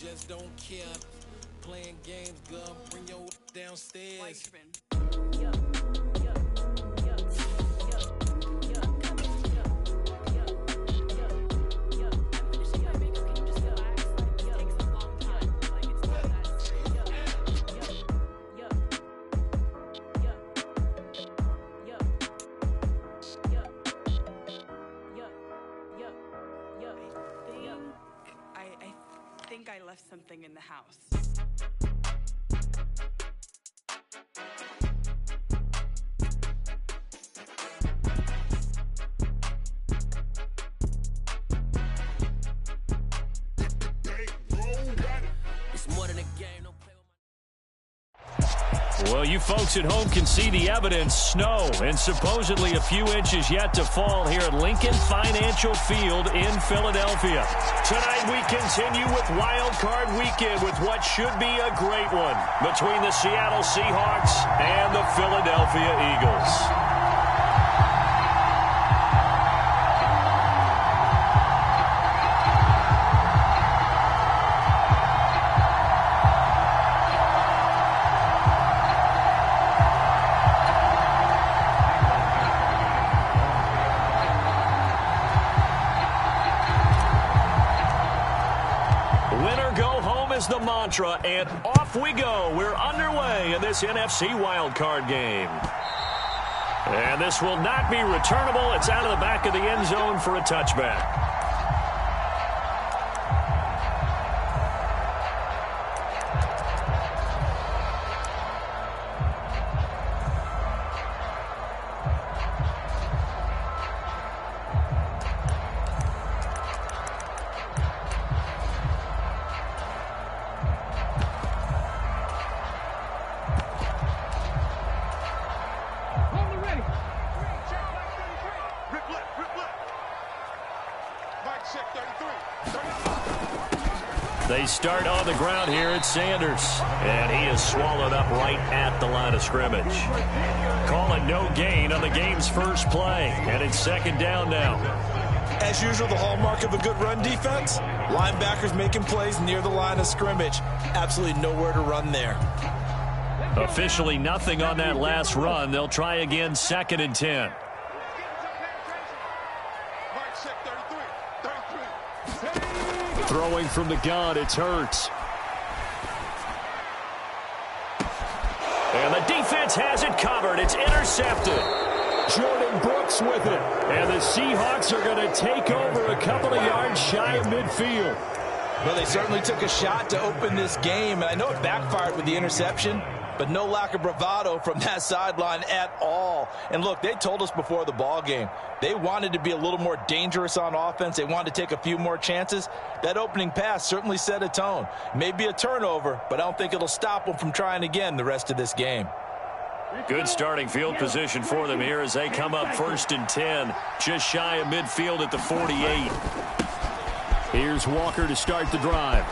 Just don't care. Playing games, girl. Bring your downstairs. I left something in the house. It's more than a game. Don't play with Well, you folks at home can see the evidence. Snow and supposedly a few inches yet to fall here at Lincoln Financial Field in Philadelphia. Tonight we continue with Wild Card Weekend with what should be a great one between the Seattle Seahawks and the Philadelphia Eagles. The mantra, and off we go. We're underway in this NFC wildcard game. And this will not be returnable. It's out of the back of the end zone for a touchback. They start on the ground here at Sanders, and he is swallowed up right at the line of scrimmage. Calling no gain on the game's first play, and it's second down now. As usual, the hallmark of a good run defense, linebackers making plays near the line of scrimmage. Absolutely nowhere to run there. Officially nothing on that last run. They'll try again, 2nd and 10. Throwing from the gun, it's Hurts. And the defense has it covered. It's intercepted. Jordan Brooks with it. And the Seahawks are going to take over a couple of yards shy of midfield. Well, they certainly took a shot to open this game, and I know it backfired with the interception, but no lack of bravado from that sideline at all. And look, they told us before the ball game, they wanted to be a little more dangerous on offense. They wanted to take a few more chances. That opening pass certainly set a tone. Maybe a turnover, but I don't think it'll stop them from trying again the rest of this game. Good starting field position for them here as they come up 1st and 10, just shy of midfield at the 48. Here's Walker to start the drive.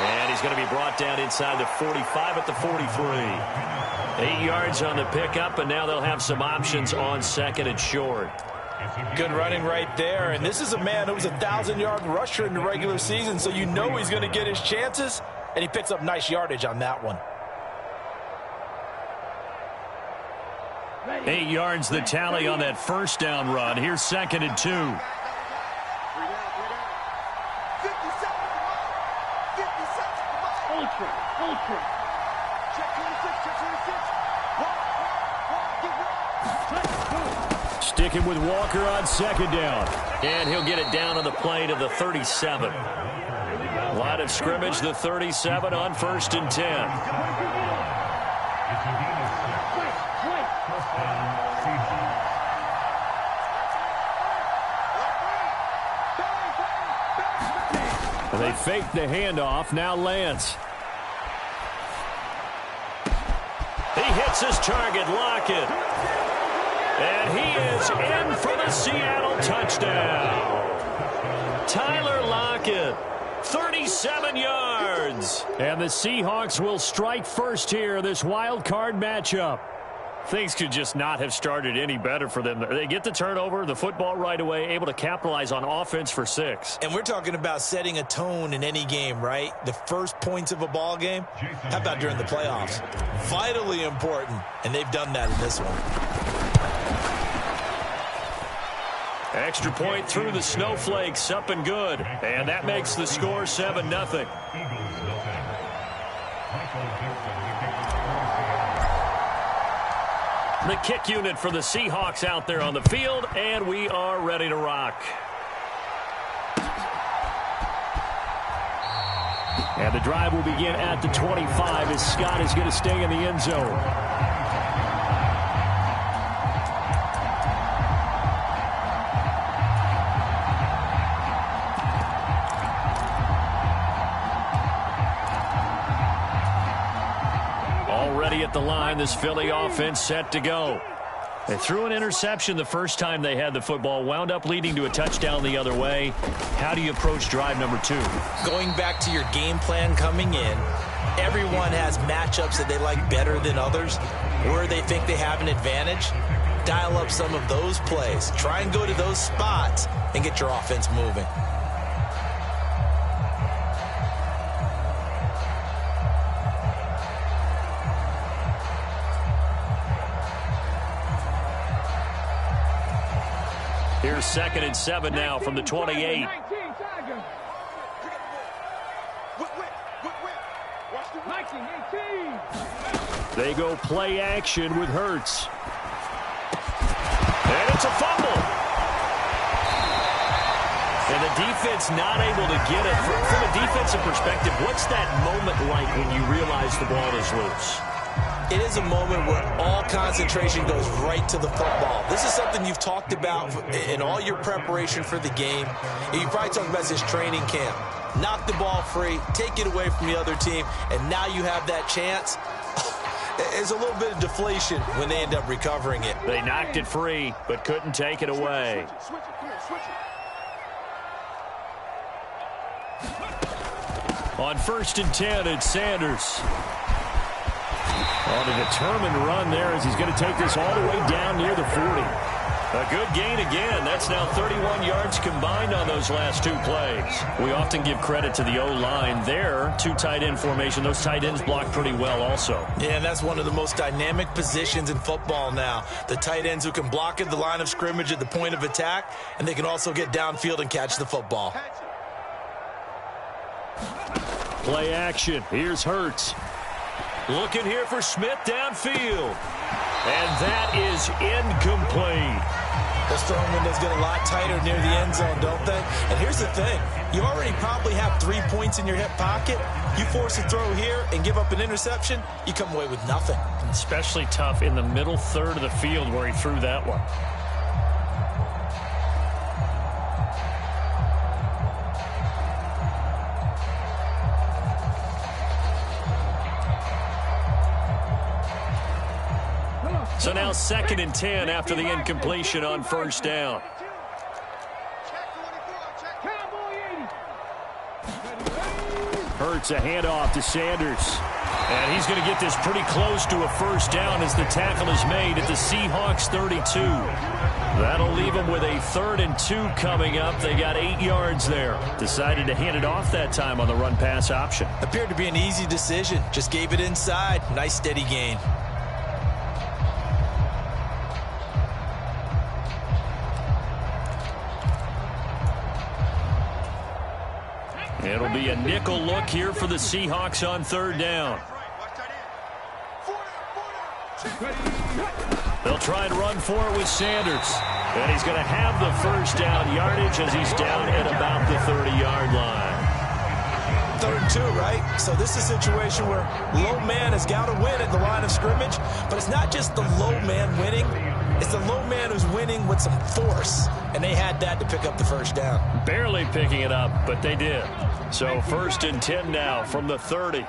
And he's going to be brought down inside the 45 at the 43. 8 yards on the pickup, and now they'll have some options on 2nd and short. Good running right there. And this is a man who was a 1,000-yard rusher in the regular season, so you know he's going to get his chances, and he picks up nice yardage on that one. 8 yards the tally on that first down run. Here's 2nd and 2. Sticking with Walker on 2nd down. And he'll get it down on the play to the 37. Line of scrimmage, the 37 on 1st and 10. They fake the handoff. Now Lance. He hits his target, Lockett. And he is in for the Seattle touchdown. Tyler Lockett, 37 yards. And the Seahawks will strike first here, this wild card matchup. Things could just not have started any better for them. They get the turnover, the football right away, able to capitalize on offense for 6. And we're talking about setting a tone in any game, right? The first points of a ball game. How about during the playoffs? Vitally important, and they've done that in this one. Extra point through the snowflakes, up and good. And that makes the score 7-0. The kick unit for the Seahawks out there on the field, and we are ready to rock. And the drive will begin at the 25 as Scott is going to stay in the end zone. Already at the line, this Philly offense set to go. They threw an interception the first time they had the football, wound up leading to a touchdown the other way. How do you approach drive number 2? Going back to your game plan coming in, everyone has matchups that they like better than others, where they think they have an advantage. Dial up some of those plays. Try and go to those spots and get your offense moving. Here's 2nd and 7 now from the 28. They go play action with Hurts. And it's a fumble. And the defense not able to get it. From a defensive perspective, what's that moment like when you realize the ball is loose? It is a moment where all concentration goes right to the football. This is something you've talked about in all your preparation for the game. You probably talked about this training camp. Knock the ball free, take it away from the other team, and now you have that chance. There's a little bit of deflation when they end up recovering it. They knocked it free, but couldn't take it away. On 1st and 10, it's Sanders. On a determined run there as he's going to take this all the way down near the 40. A good gain again. That's now 31 yards combined on those last 2 plays. We often give credit to the O-line there. 2 tight end formation. Those tight ends block pretty well also. Yeah, and that's one of the most dynamic positions in football now. The tight ends who can block at the line of scrimmage at the point of attack, and they can also get downfield and catch the football. Play action. Here's Hurts. Looking here for Smith downfield. And that is incomplete. Those throwing windows get a lot tighter near the end zone, don't they? And here's the thing. You already probably have 3 points in your hip pocket. You force a throw here and give up an interception, you come away with nothing. Especially tough in the middle third of the field where he threw that one. So now 2nd and 10 after the incompletion on 1st down. Hurts a handoff to Sanders. And he's going to get this pretty close to a 1st down as the tackle is made at the Seahawks 32. That'll leave them with a 3rd and 2 coming up. They got 8 yards there. Decided to hand it off that time on the run-pass option. Appeared to be an easy decision. Just gave it inside. Nice steady gain. It'll be a nickel look here for the Seahawks on 3rd down. They'll try and run for it with Sanders. And he's going to have the 1st down yardage as he's down at about the 30-yard line. 3rd and 2, right? So this is a situation where low man has got to win at the line of scrimmage. But it's not just the low man winning. It's the low man who's winning with some force. And they had that to pick up the 1st down. Barely picking it up, but they did. So 1st and 10 now from the 30.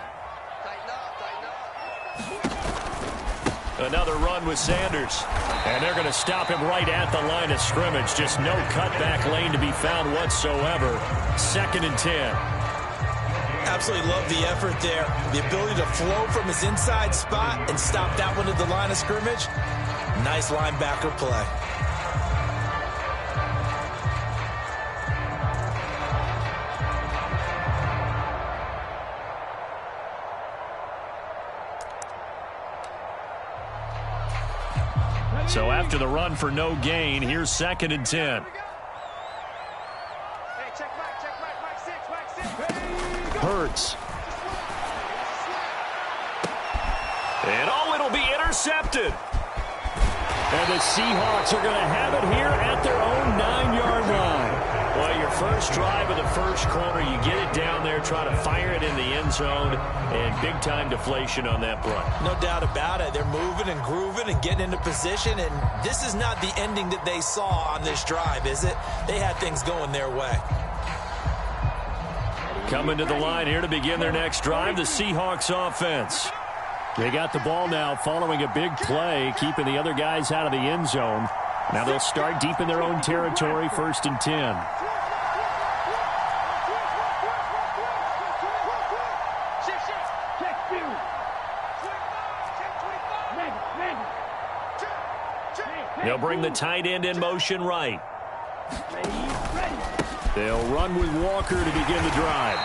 Another run with Sanders. And they're going to stop him right at the line of scrimmage. Just no cutback lane to be found whatsoever. 2nd and 10. Absolutely love the effort there. The ability to flow from his inside spot and stop that one at the line of scrimmage. Nice linebacker play. So after the run for no gain, here's 2nd and 10. Hurts. And it'll be intercepted. And the Seahawks are going to have it here at their own 9-yard line. Well, your first drive of the first quarter, you get it down there, try to fire it in the end zone, and big-time deflation on that run. No doubt about it. They're moving and grooving and getting into position, and this is not the ending that they saw on this drive, is it? They had things going their way. Coming to the line here to begin their next drive, the Seahawks offense. They got the ball now following a big play, keeping the other guys out of the end zone. Now they'll start deep in their own territory, 1st and 10. They'll bring the tight end in motion right. They'll run with Walker to begin the drive.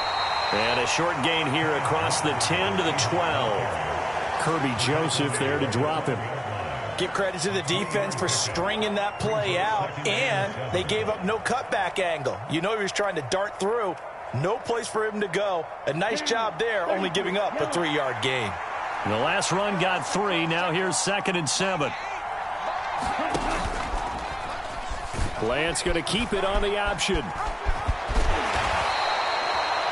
And a short gain here across the 10 to the 12. Kirby Joseph there to drop him. Give credit to the defense for stringing that play out, and they gave up no cutback angle. You know he was trying to dart through. No place for him to go. A nice job there, only giving up a 3-yard gain. The last run got 3. Now here's 2nd and 7. Bland's going to keep it on the option.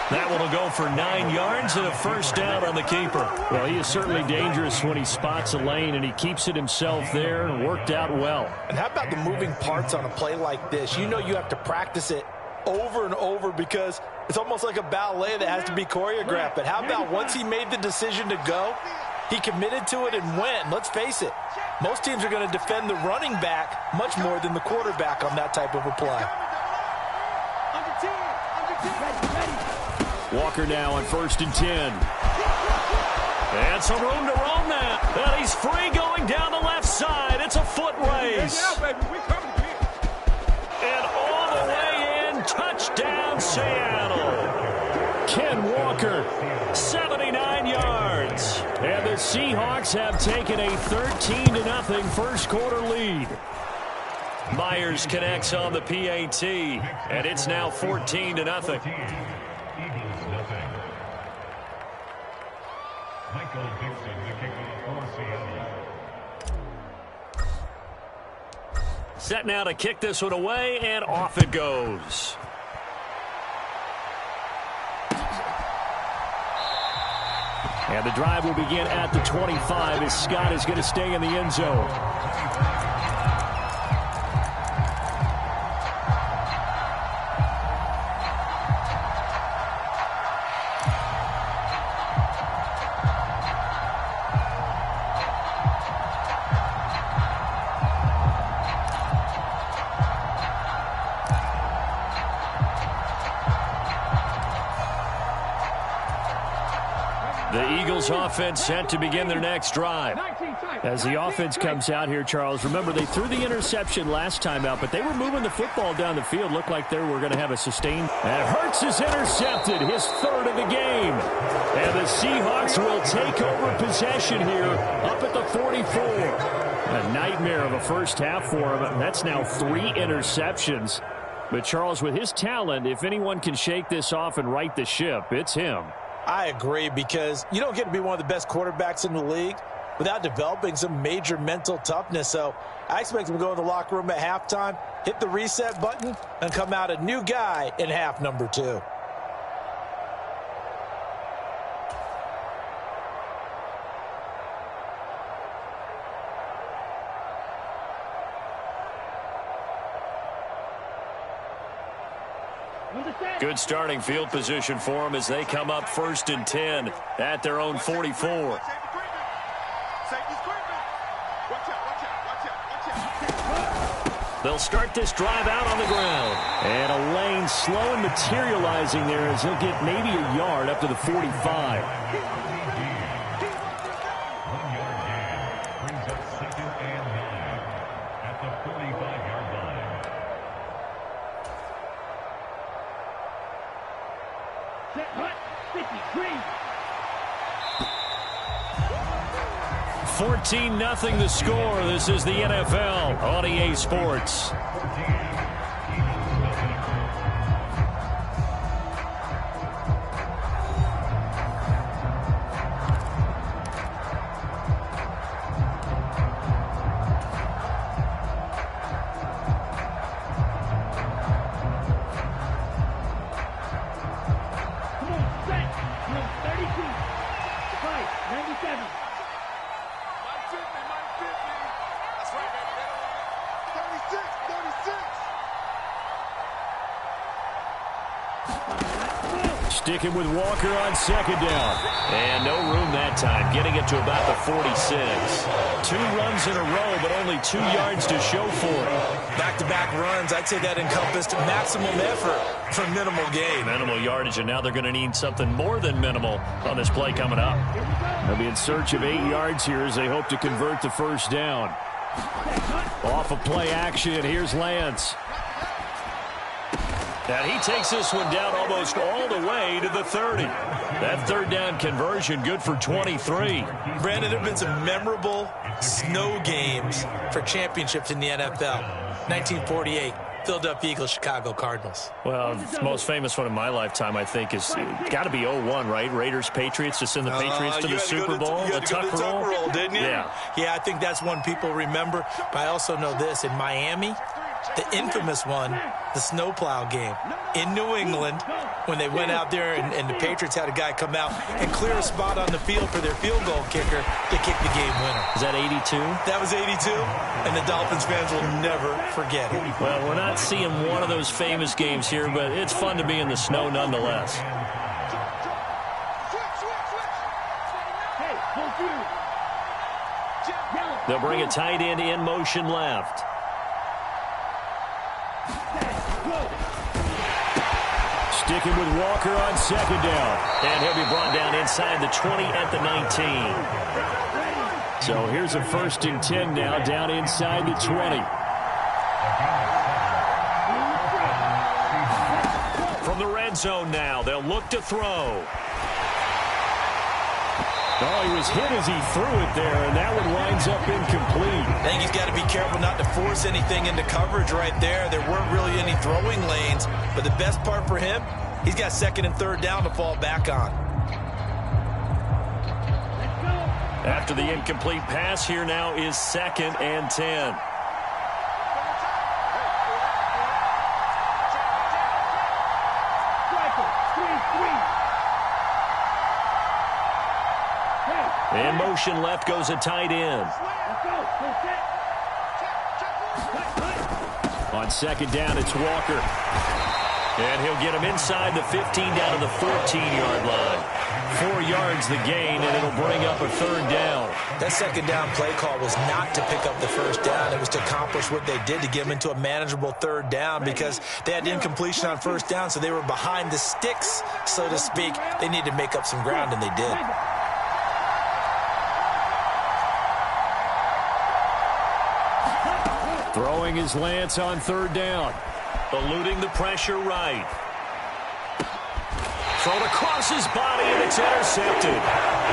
That one will go for 9 yards and a first down on the keeper. Well, he is certainly dangerous when he spots a lane, and he keeps it himself there and worked out well. And how about the moving parts on a play like this? You know you have to practice it over and over because it's almost like a ballet that has to be choreographed. But how about once he made the decision to go, he committed to it and went. And let's face it, most teams are going to defend the running back much more than the quarterback on that type of a play. Walker now on 1st and 10. And some room to roam that. And he's free going down the left side. It's a foot race. And all the way in, touchdown Seattle. Ken Walker, 79 yards. And the Seahawks have taken a 13-0 first quarter lead. Myers connects on the PAT, and it's now 14-0. Set now to kick this one away, and off it goes. And the drive will begin at the 25 as Scott is going to stay in the end zone. The Eagles offense set to begin their next drive. As the offense comes out here, Charles, remember they threw the interception last time out, but they were moving the football down the field. Looked like they were going to have a sustained. And Hurts is intercepted, his 3rd of the game. And the Seahawks will take over possession here up at the 44. A nightmare of a first half for him. That's now 3 interceptions. But Charles, with his talent, if anyone can shake this off and right the ship, it's him. I agree, because you don't get to be one of the best quarterbacks in the league without developing some major mental toughness. So I expect him to go in the locker room at halftime, hit the reset button, and come out a new guy in half number 2. Good starting field position for them as they come up 1st and 10 at their own 44. They'll start this drive out on the ground. And a lane slow and materializing there as he'll get maybe a yard up to the 45. At the 45-yard line. Set hut, 53. 14-0 the score. This is the NFL on EA Sports. Sticking with Walker on second down. And no room that time, getting it to about the 46. 2 runs in a row, but only 2 yards to show for it. Back-to-back runs, I'd say that encompassed maximum effort for minimal gain. Minimal yardage, and now they're going to need something more than minimal on this play coming up. They'll be in search of 8 yards here as they hope to convert the first down. Off of play action, here's Lance. And he takes this one down almost all the way to the 30. That third down conversion good for 23. Brandon, there have been some memorable snow games for championships in the NFL. 1948, Philadelphia Eagles, Chicago Cardinals. Well, the most famous one in my lifetime, I think, is got to be 01, right? Raiders, Patriots, to send the Patriots to the Super Bowl. You had to go to the Tuck roll, didn't you? Yeah. Yeah, I think that's one people remember. But I also know this. In Miami, the infamous one, the snowplow game in New England, when they went out there and the Patriots had a guy come out and clear a spot on the field for their field goal kicker to kick the game winner. Is that 82? That was 82, and the Dolphins fans will never forget it. Well, we're not seeing one of those famous games here, but it's fun to be in the snow nonetheless. They'll bring a tight end in motion left. Sticking with Walker on second down. And he'll be brought down inside the 20 at the 19. So here's a 1st and 10 now, down inside the 20. From the red zone now, they'll look to throw. Oh, he was hit as he threw it there, and that one winds up incomplete. I think he's got to be careful not to force anything into coverage right there. There weren't really any throwing lanes, but the best part for him, he's got 2nd and 3rd down to fall back on. After the incomplete pass, here now is 2nd and 10. In motion left goes a tight end. On second down, it's Walker. And he'll get him inside the 15 down to the 14-yard line. 4 yards the gain, and it'll bring up a 3rd down. That 2nd down play call was not to pick up the 1st down. It was to accomplish what they did to get him into a manageable 3rd down because they had incompletion on 1st down, so they were behind the sticks, so to speak. They needed to make up some ground, and they did. Throwing is Lance on 3rd down. Eluding the pressure right. Thrown across his body, and it's intercepted.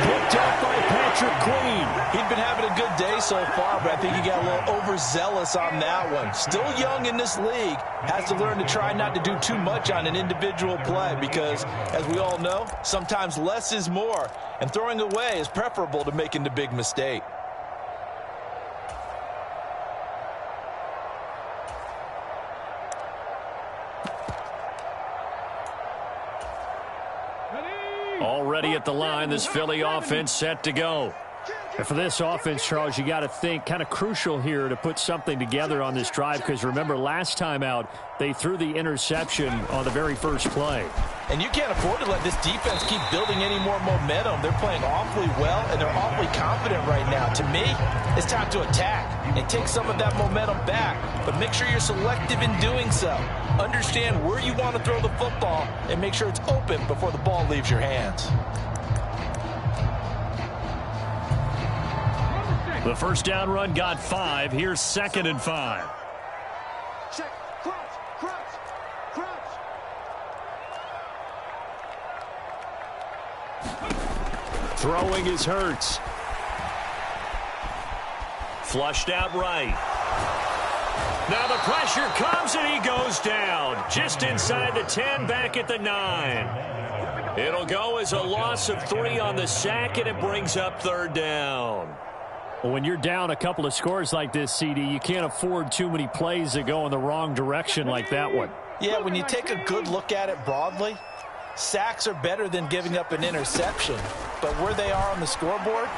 Picked up by Patrick Queen. He'd been having a good day so far, but I think he got a little overzealous on that one. Still young in this league. Has to learn to try not to do too much on an individual play because, as we all know, sometimes less is more. And throwing away is preferable to making the big mistake. Already at the line, this Philly offense set to go. And for this offense, Charles, you got to think kind of crucial here to put something together on this drive because remember last time out, they threw the interception on the very first play. And you can't afford to let this defense keep building any more momentum. They're playing awfully well, and they're awfully confident right now. To me, it's time to attack and take some of that momentum back. But make sure you're selective in doing so. Understand where you want to throw the football and make sure it's open before the ball leaves your hands. The first down run got 5. Here's 2nd and 5. Check. Crouch. Throwing is Hurts. Flushed out right. Now the pressure comes and he goes down. Just inside the 10, back at the 9. It'll go as a loss of 3 on the sack, and it brings up 3rd down. When you're down a couple of scores like this, CD, you can't afford too many plays that go in the wrong direction like that one. Yeah, when you take a good look at it broadly, sacks are better than giving up an interception. But where they are on the scoreboard,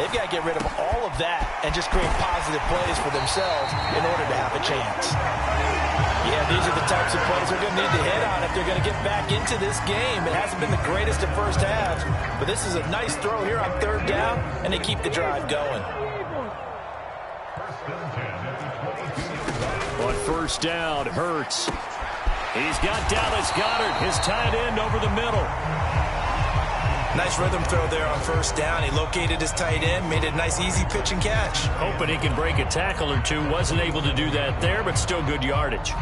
they've got to get rid of all of that and just create positive plays for themselves in order to have a chance. Yeah, these are the types of plays they're going to need to hit on if they're going to get back into this game. It hasn't been the greatest of first halves, but this is a nice throw here on 3rd down, and they keep the drive going. On 1st down, Hurts. He's got Dallas Goedert, his tight end, over the middle. Nice rhythm throw there on 1st down. He located his tight end, made it a nice easy pitch and catch. Hoping he can break a tackle or two. Wasn't able to do that there, but still good yardage.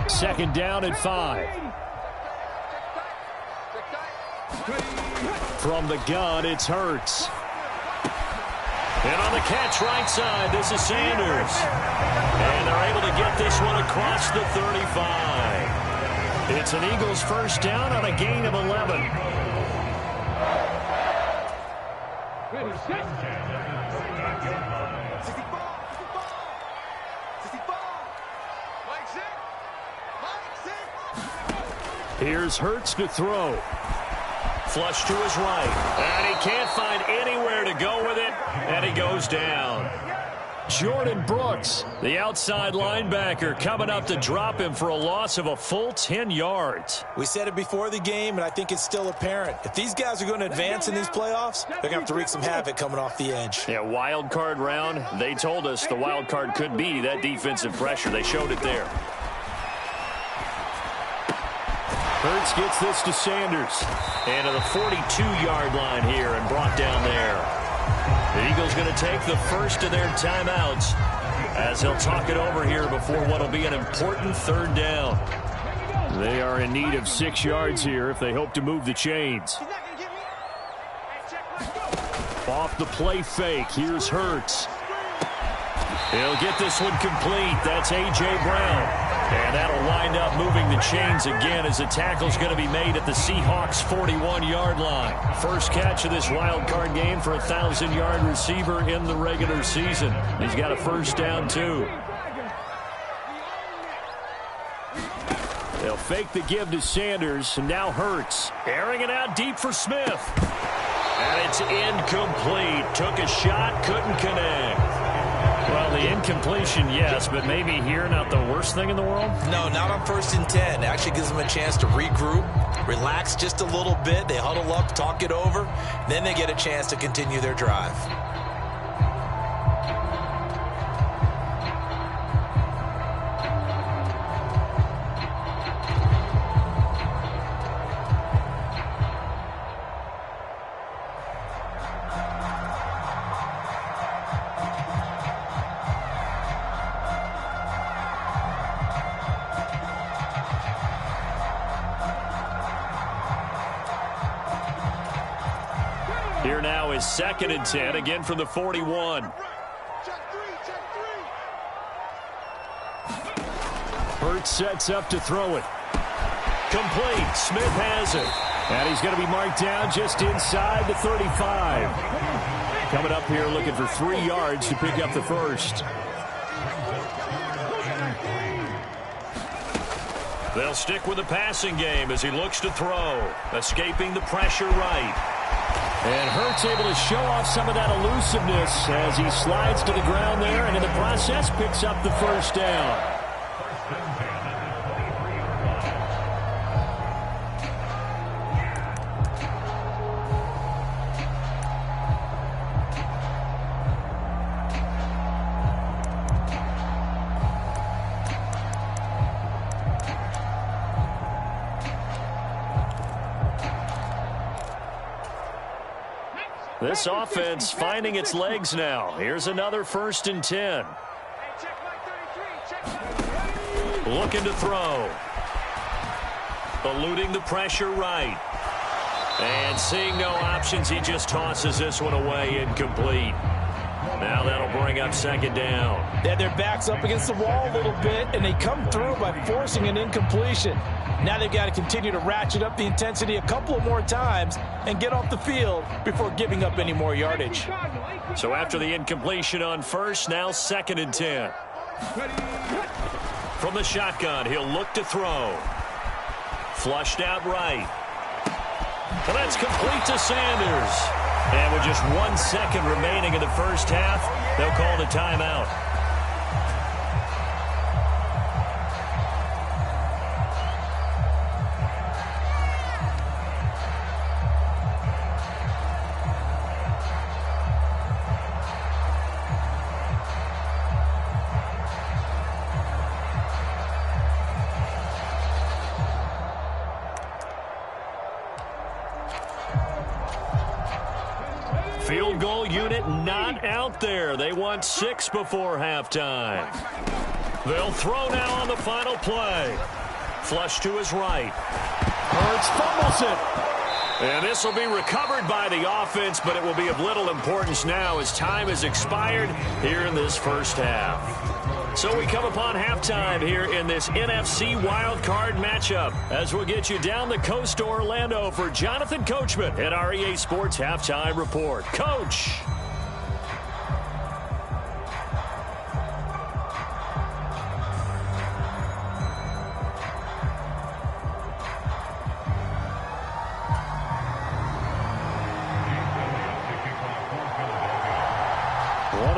2nd down and 5. From the gun, it's Hurts. And on the catch right side, this is Sanders. And they're able to get this one across the 35. It's an Eagles first down on a gain of 11. Here's Hurts to throw. Flush to his right. And he can't find anywhere to go with it. And he goes down. Jordan Brooks, the outside linebacker, coming up to drop him for a loss of a full 10 yards. We said it before the game, and I think it's still apparent. If these guys are going to advance in these playoffs, they're going to have to wreak some havoc coming off the edge. Yeah, wild card round. They told us the wild card could be that defensive pressure. They showed it there. Hurts gets this to Sanders. And to the 42-yard line here and brought down there. The Eagles going to take the first of their timeouts as they'll talk it over here before what will be an important 3rd down. They are in need of 6 yards here if they hope to move the chains. Off the play fake, here's Hurts. He'll get this one complete. That's A.J. Brown. And that'll wind up moving the chains again as the tackle's going to be made at the Seahawks' 41-yard line. First catch of this wild card game for a 1,000-yard receiver in the regular season. He's got a first down, too. They'll fake the give to Sanders, and now Hurts. Airing it out deep for Smith. And it's incomplete. Took a shot, couldn't connect. Well, the incompletion, yes, but maybe here not the worst thing in the world? No, not on 1st and 10. It actually gives them a chance to regroup, relax just a little bit. They huddle up, talk it over. Then they get a chance to continue their drive. Here now is 2nd and 10, again from the 41. Hurts sets up to throw it. Complete. Smith has it. And he's going to be marked down just inside the 35. Coming up here looking for 3 yards to pick up the first. They'll stick with the passing game as he looks to throw. Escaping the pressure right. And Hurts able to show off some of that elusiveness as he slides to the ground there and in the process picks up the first down. This offense finding its legs now. Here's another 1st and 10. Looking to throw. Eluding the pressure right. And seeing no options, he just tosses this one away, incomplete. Now that'll bring up 2nd down. They had their backs up against the wall a little bit, and they come through by forcing an incompletion. Now they've got to continue to ratchet up the intensity a couple of more times and get off the field before giving up any more yardage. So after the incompletion on 1st, now 2nd and 10. From the shotgun, he'll look to throw. Flushed out right. Well, that's complete to Sanders. And with just 1 second remaining in the first half, they'll call the timeout. Field goal unit not out there. They want 6 before halftime. They'll throw now on the final play. Flush to his right. Hurts fumbles it. And this will be recovered by the offense, but it will be of little importance now as time has expired here in this first half. So we come upon halftime here in this NFC wildcard matchup as we'll get you down the coast to Orlando for Jonathan Coachman at our EA Sports Halftime Report. Coach.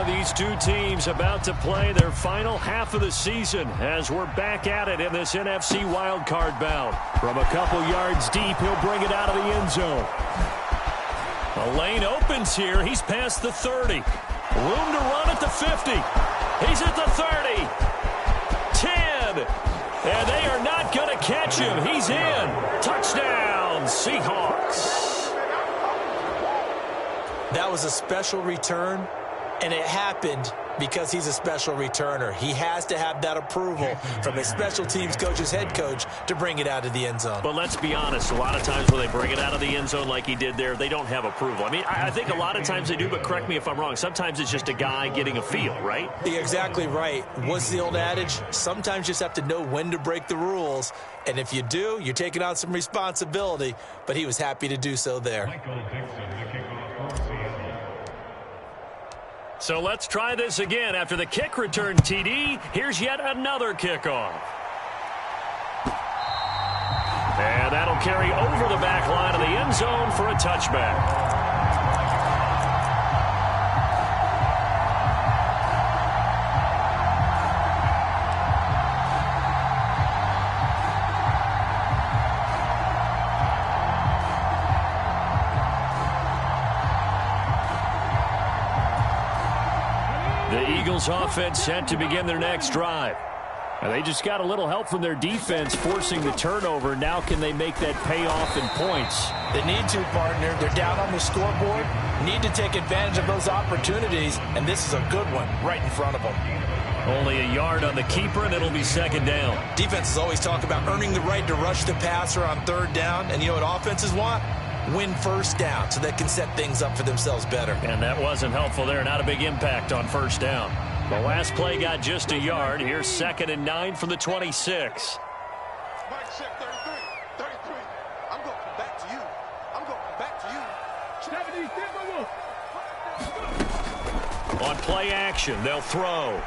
These two teams about to play their final half of the season as we're back at it in this NFC wildcard bout. From a couple yards deep, he'll bring it out of the end zone. A lane opens here. He's past the 30. Room to run at the 50. He's at the 30. 10. And they are not going to catch him. He's in. Touchdown, Seahawks. That was a special return. And it happened because he's a special returner. He has to have that approval from his special teams coach's head coach to bring it out of the end zone. But let's be honest, a lot of times when they bring it out of the end zone like he did there, they don't have approval. I mean, I think a lot of times they do, but correct me if I'm wrong. Sometimes it's just a guy getting a feel, right? You're exactly right. What's the old adage? Sometimes you just have to know when to break the rules. And if you do, you're taking on some responsibility. But he was happy to do so there. So let's try this again. After the kick return TD, here's yet another kickoff. And that'll carry over the back line of the end zone for a touchback. Offense set to begin their next drive. And they just got a little help from their defense forcing the turnover. Now can they make that pay off in points? They need to, partner. They're down on the scoreboard. Need to take advantage of those opportunities. And this is a good one right in front of them. Only a yard on the keeper, and it'll be 2nd down. Defenses always talk about earning the right to rush the passer on 3rd down. And you know what offenses want? Win 1st down so they can set things up for themselves better. And that wasn't helpful there. Not a big impact on 1st down. The last play got just a yard. Here's 2nd and 9 from the 26. Mike, check 33. 33. I'm going to come back to you. I'm going to come back to you. On play action, they'll throw.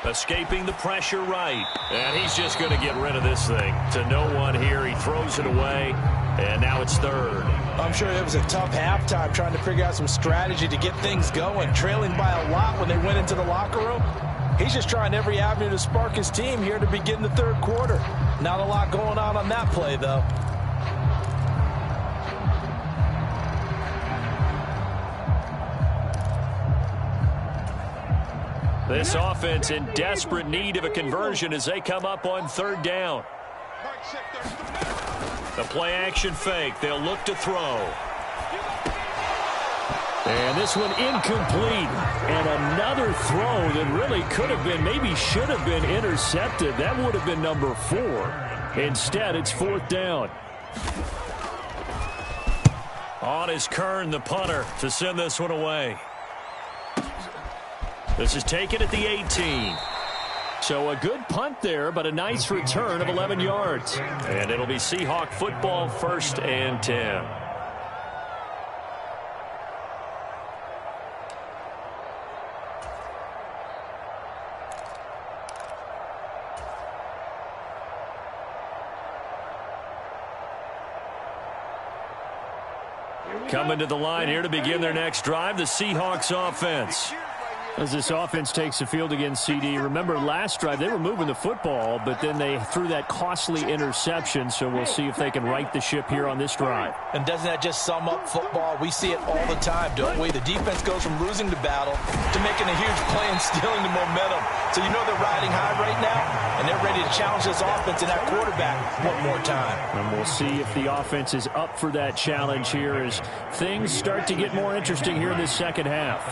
Escaping the pressure right. And he's just going to get rid of this thing. To no one here. He throws it away. And now it's 3rd. I'm sure it was a tough halftime trying to figure out some strategy to get things going. Trailing by a lot when they went into the locker room. He's just trying every avenue to spark his team here to begin the 3rd quarter. Not a lot going on that play, though. This offense in desperate need of a conversion as they come up on 3rd down. The play action fake. They'll look to throw. And this one incomplete. And another throw that really could have been, maybe should have been intercepted. That would have been number 4. Instead, it's 4th down. On is Kern, the punter, to send this one away. This is taken at the 18. So a good punt there, but a nice return of 11 yards. And it'll be Seahawk football, 1st and 10. Coming to the line here to begin their next drive, the Seahawks offense. As this offense takes the field against CD, remember last drive they were moving the football, but then they threw that costly interception, so we'll see if they can right the ship here on this drive. And doesn't that just sum up football? We see it all the time, don't we? The defense goes from losing the battle to making a huge play and stealing the momentum. So you know they're riding high right now, and they're ready to challenge this offense and that quarterback one more time. And we'll see if the offense is up for that challenge here as things start to get more interesting here in this second half.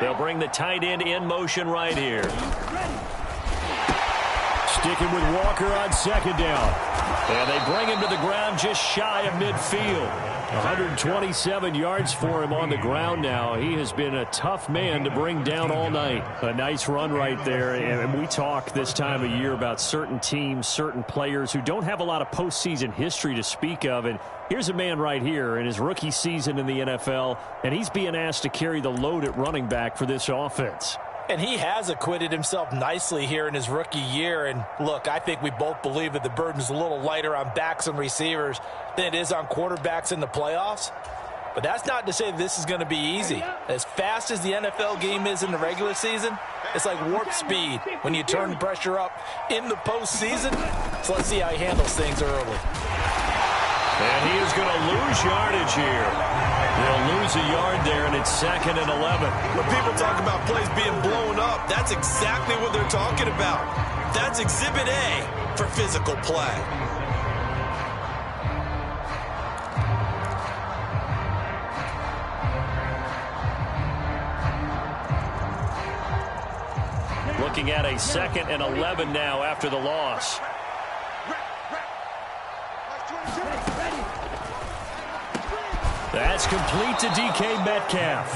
They'll bring the tight end in motion right here. Sticking with Walker on second down. And they bring him to the ground just shy of midfield. 127 yards for him on the ground now. He has been a tough man to bring down all night. A nice run right there. And we talk this time of year about certain teams, certain players who don't have a lot of postseason history to speak of. And here's a man right here in his rookie season in the NFL, and he's being asked to carry the load at running back for this offense. And he has acquitted himself nicely here in his rookie year. And look, I think we both believe that the burden's a little lighter on backs and receivers than it is on quarterbacks in the playoffs. But that's not to say that this is going to be easy. As fast as the NFL game is in the regular season, it's like warp speed when you turn the pressure up in the postseason. So let's see how he handles things early. And he is going to lose yardage here. They'll lose a yard there, and it's 2nd and 11. When people talk about plays being blown up, that's exactly what they're talking about. That's Exhibit A for physical play. Looking at a 2nd and 11 now after the loss. That's complete to DK Metcalf.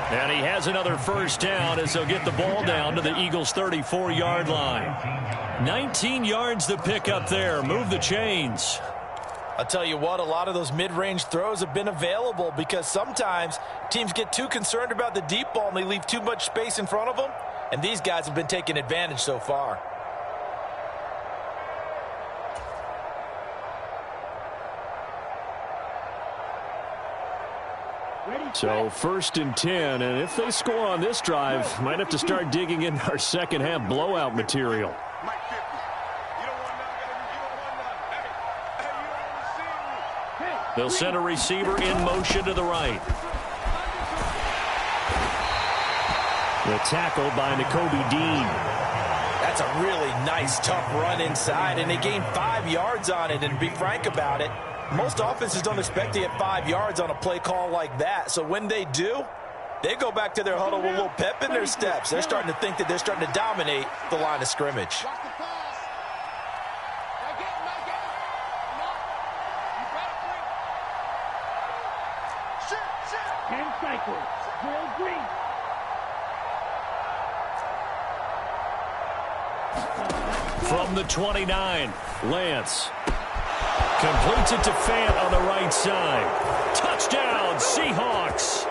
And he has another first down as they'll get the ball down to the Eagles' 34-yard line. 19 yards to pick up there. Move the chains. I'll tell you what, a lot of those mid-range throws have been available because sometimes teams get too concerned about the deep ball and they leave too much space in front of them. And these guys have been taking advantage so far. So 1st and 10, and if they score on this drive, might have to start digging in our second half blowout material. They'll send a receiver in motion to the right. The tackle by Nakobe Dean. That's a really nice, tough run inside, and they gained 5 yards on it. And to be frank about it, most offenses don't expect to get 5 yards on a play call like that. So when they do, they go back to their huddle with a little pep in their steps. They're starting to think that they're starting to dominate the line of scrimmage. From the 29, Lance completes it to Fant on the right side. Touchdown, Seahawks.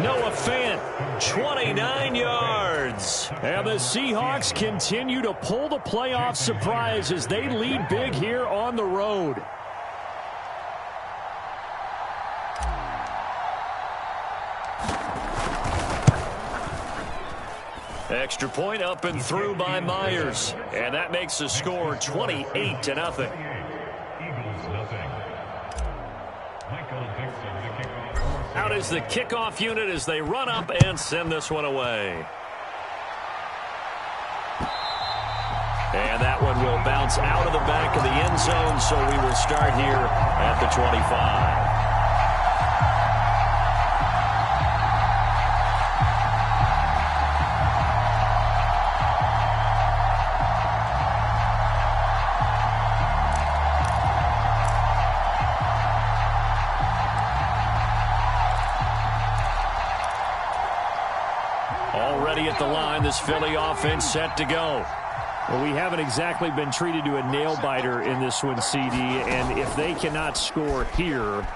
Noah Fant, 29 yards. And the Seahawks continue to pull the playoff surprise as they lead big here on the road. Extra point up and through by Myers. And that makes the score 28-0. Out is the kickoff unit as they run up and send this one away. And that one will bounce out of the back of the end zone, so we will start here at the 25. Already at the line, this Philly offense set to go. Well, we haven't exactly been treated to a nail-biter in this one, CD, and if they cannot score here,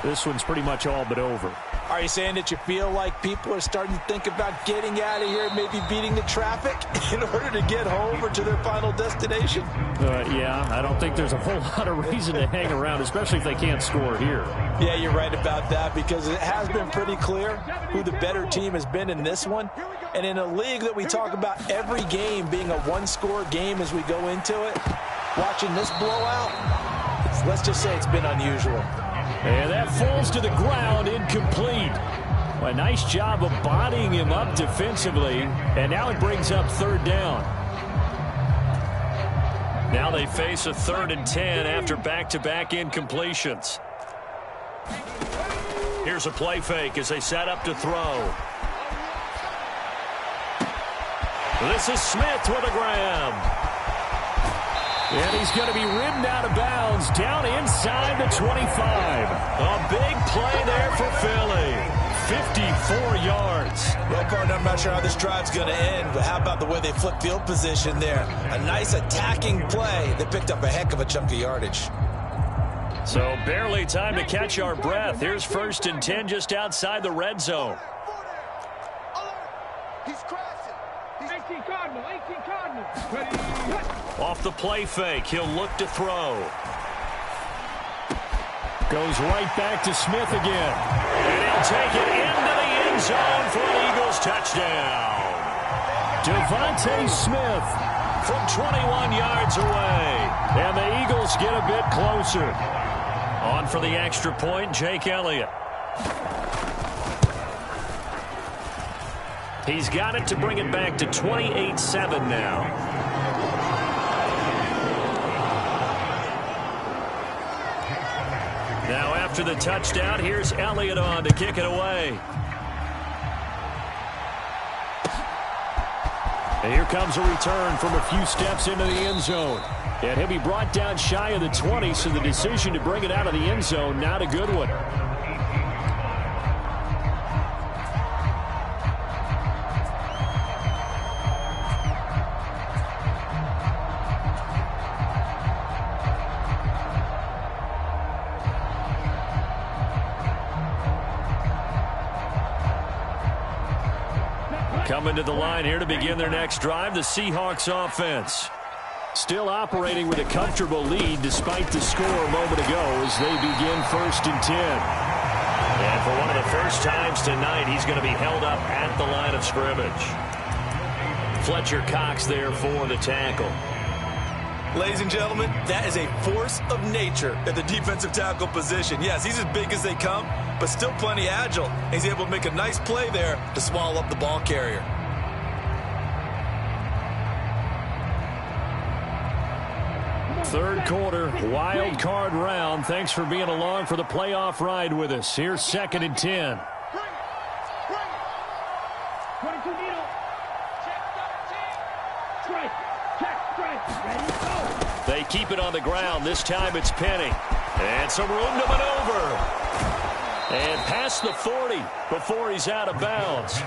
this one's pretty much all but over. Are you saying that you feel like people are starting to think about getting out of here, maybe beating the traffic in order to get home or to their final destination? Yeah, I don't think there's a whole lot of reason to hang around, especially if they can't score here. Yeah, you're right about that, because it has been pretty clear who the better team has been in this one. And in a league that we talk about every game being a one-score game as we go into it, watching this blowout, let's just say it's been unusual. And that falls to the ground, incomplete. Well, a nice job of bodying him up defensively, and now it brings up third down. Now they face a 3rd and 10 after back-to-back incompletions. Here's a play fake as they set up to throw. This is Smith with a grab. And he's going to be ridden out of bounds down inside the 25. A big play there for Philly. 54 yards. Well, partner, I'm not sure how this drive's going to end, but how about the way they flip field position there? A nice attacking play that picked up a heck of a chunk of yardage. So barely time to catch our breath. Here's 1st and 10 just outside the red zone. He's crashing. 18 Cardinal. Off the play fake, he'll look to throw. Goes right back to Smith again. And he'll take it into the end zone for an Eagles touchdown. Devontae Smith From 21 yards away. And the Eagles get a bit closer. On for the extra point, Jake Elliott. He's got it to bring it back to 28-7 now. Now after the touchdown, here's Elliott on to kick it away. And here comes a return from a few steps into the end zone. And he'll be brought down shy of the 20, so the decision to bring it out of the end zone, not a good one. Coming to the line here to begin their next drive, the Seahawks offense. Still operating with a comfortable lead despite the score a moment ago as they begin 1st and 10. And for one of the first times tonight, he's going to be held up at the line of scrimmage. Fletcher Cox there for the tackle. Ladies and gentlemen, that is a force of nature at the defensive tackle position. Yes, he's as big as they come, but still plenty agile. He's able to make a nice play there to swallow up the ball carrier. Third quarter, wild card round. Thanks for being along for the playoff ride with us. Here's 2nd and 10. 22 needle. Check 13. Strike. Check. Strike. Ready, go. They keep it on the ground. This time it's Penny. And some room to maneuver. And past the 40 before he's out of bounds.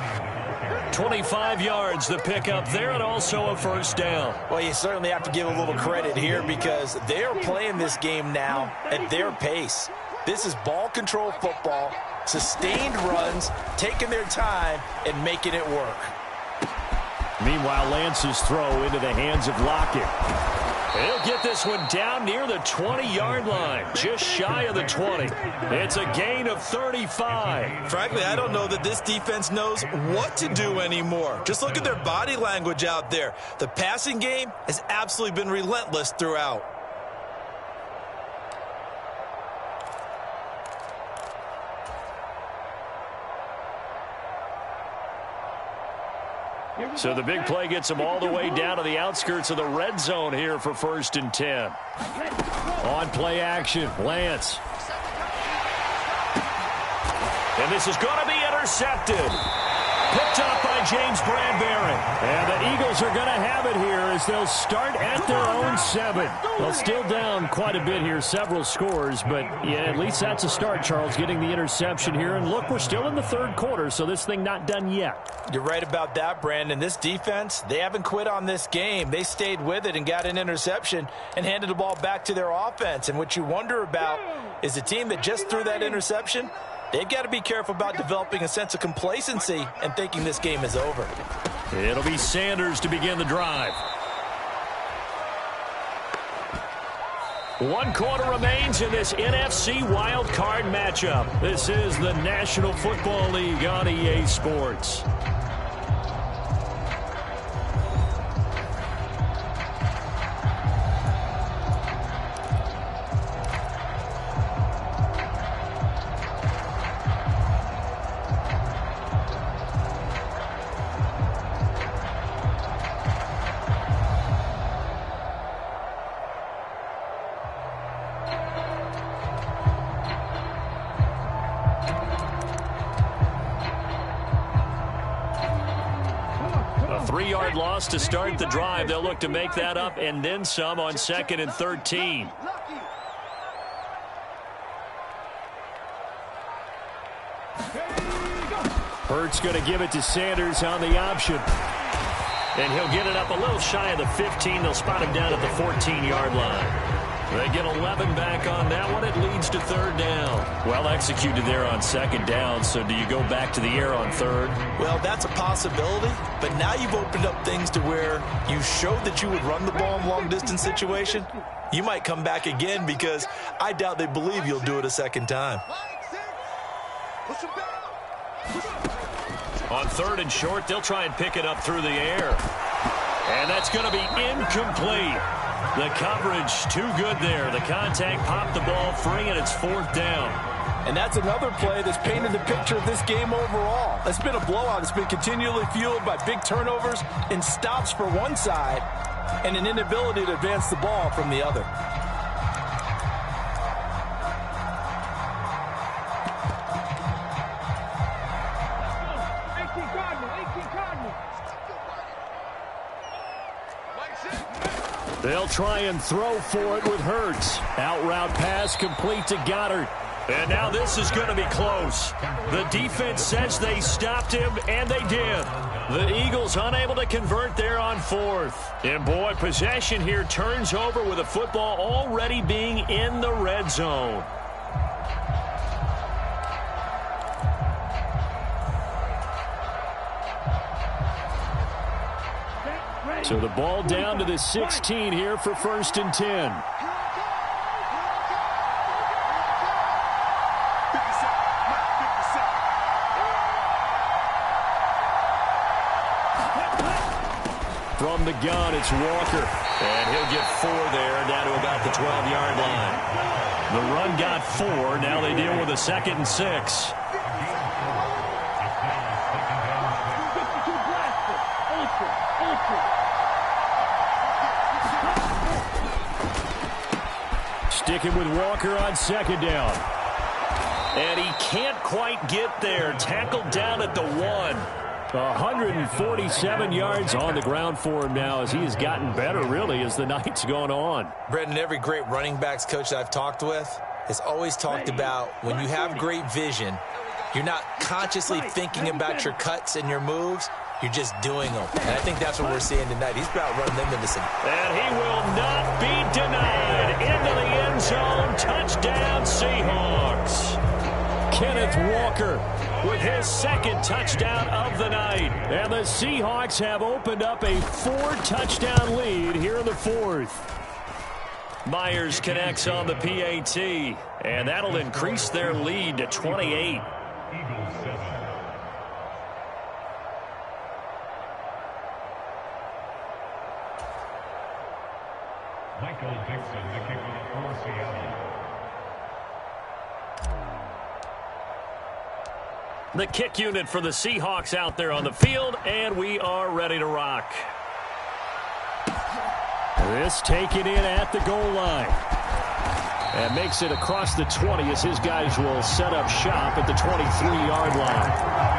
25 yards the pickup there, and also a first down. Well, you certainly have to give a little credit here because they're playing this game now at their pace. This is ball control football, sustained runs, taking their time, and making it work. Meanwhile, Lance's throw into the hands of Lockett. He'll get this one down near the 20-yard line, just shy of the 20. It's a gain of 35. Frankly, I don't know that this defense knows what to do anymore. Just look at their body language out there. The passing game has absolutely been relentless throughout. So the big play gets them all the way down to the outskirts of the red zone here for 1st and 10. On play action, Lance. And this is going to be intercepted. Picked up by James Bradbury. And the Eagles are going to have it here as they'll start at their own 7. Well, still down quite a bit here, several scores. But, yeah, at least that's a start, Charles, getting the interception here. And, look, we're still in the 3rd quarter, so this thing not done yet. You're right about that, Brandon. This defense, they haven't quit on this game. They stayed with it and got an interception and handed the ball back to their offense. And what you wonder about is the team that just threw that interception, they've got to be careful about developing a sense of complacency and thinking this game is over. It'll be Sanders to begin the drive. 1 quarter remains in this NFC Wild Card matchup. This is the National Football League on EA Sports. Loss to start the drive. They'll look to make that up and then some on 2nd and 13. Hurts going to give it to Sanders on the option. And he'll get it up a little shy of the 15. They'll spot him down at the 14-yard line. They get 11 back on that one. It leads to 3rd down. Well executed there on 2nd down. So do you go back to the air on 3rd? Well, that's a possibility. But now you've opened up things to where you showed that you would run the ball in long-distance situation. You might come back again because I doubt they believe you'll do it a 2nd time. On 3rd and short, they'll try and pick it up through the air. And that's going to be incomplete. The coverage too good there. The contact popped the ball free, and it's 4th down. And that's another play that's painted the picture of this game overall. It's been a blowout. It's been continually fueled by big turnovers and stops for one side and an inability to advance the ball from the other. They'll try and throw for it with Hurts. Out route pass complete to Goddard. And now this is going to be close. The defense says they stopped him, and they did. The Eagles unable to convert there on 4th. And, boy, possession here turns over with the football already being in the red zone. So the ball down to the 16 here for 1st and 10. From the gun, it's Walker. And he'll get 4 there, down to about the 12-yard line. The run got 4. Now they deal with a 2nd and 6. Sticking with Walker on 2nd down. And he can't quite get there. Tackled down at the 1. 147 yards on the ground for him now as he has gotten better, really, as the night's gone on. Brendan, every great running backs coach that I've talked with has always talked about when you have great vision, you're not consciously thinking about your cuts and your moves. You're just doing them. And I think that's what we're seeing tonight. He's about running them into some. And he will not be denied. Into the end zone. Touchdown, Seahawks. Kenneth Walker with his 2nd touchdown of the night. And the Seahawks have opened up a 4-touchdown lead here in the 4th. Myers connects on the PAT. And that'll increase their lead to 28. Michael Dixon, the kickoff for Seattle. The kick unit for the Seahawks out there on the field, and we are ready to rock. This taken in at the goal line. And makes it across the 20 as his guys will set up shop at the 23-yard line.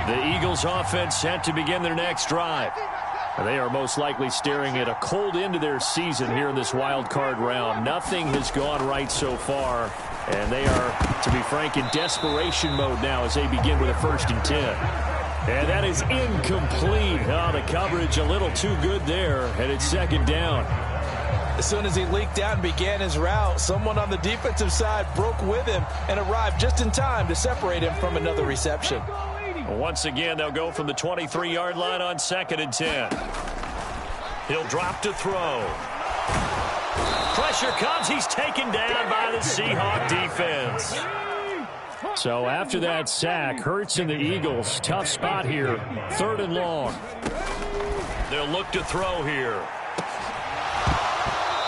The Eagles offense set to begin their next drive. They are most likely staring at a cold end to their season here in this wild card round. Nothing has gone right so far, and they are, to be frank, in desperation mode now as they begin with a 1st and 10. And that is incomplete. Oh, the coverage a little too good there, and it's 2nd down. As soon as he leaked out and began his route, someone on the defensive side broke with him and arrived just in time to separate him from another reception. Once again, they'll go from the 23-yard line on 2nd and 10. He'll drop to throw. Pressure comes. He's taken down by the Seahawk defense. So after that sack, Hurts and the Eagles, tough spot here. 3rd and long. They'll look to throw here.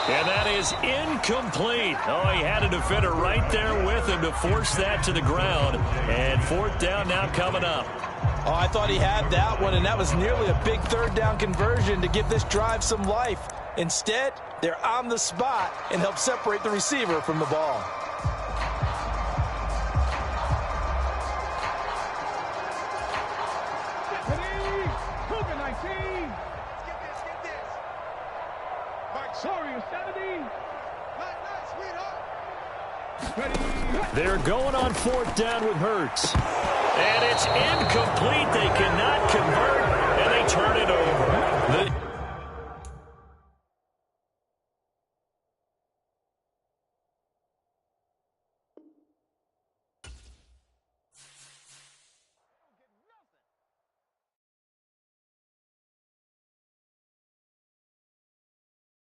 And that is incomplete. Oh, he had a defender right there with him to force that to the ground. And 4th down now coming up. Oh, I thought he had that one, and that was nearly a big 3rd down conversion to give this drive some life. Instead, they're on the spot and help separate the receiver from the ball. They're going on 4th down with Hurts. And it's incomplete. They cannot convert, and they turn it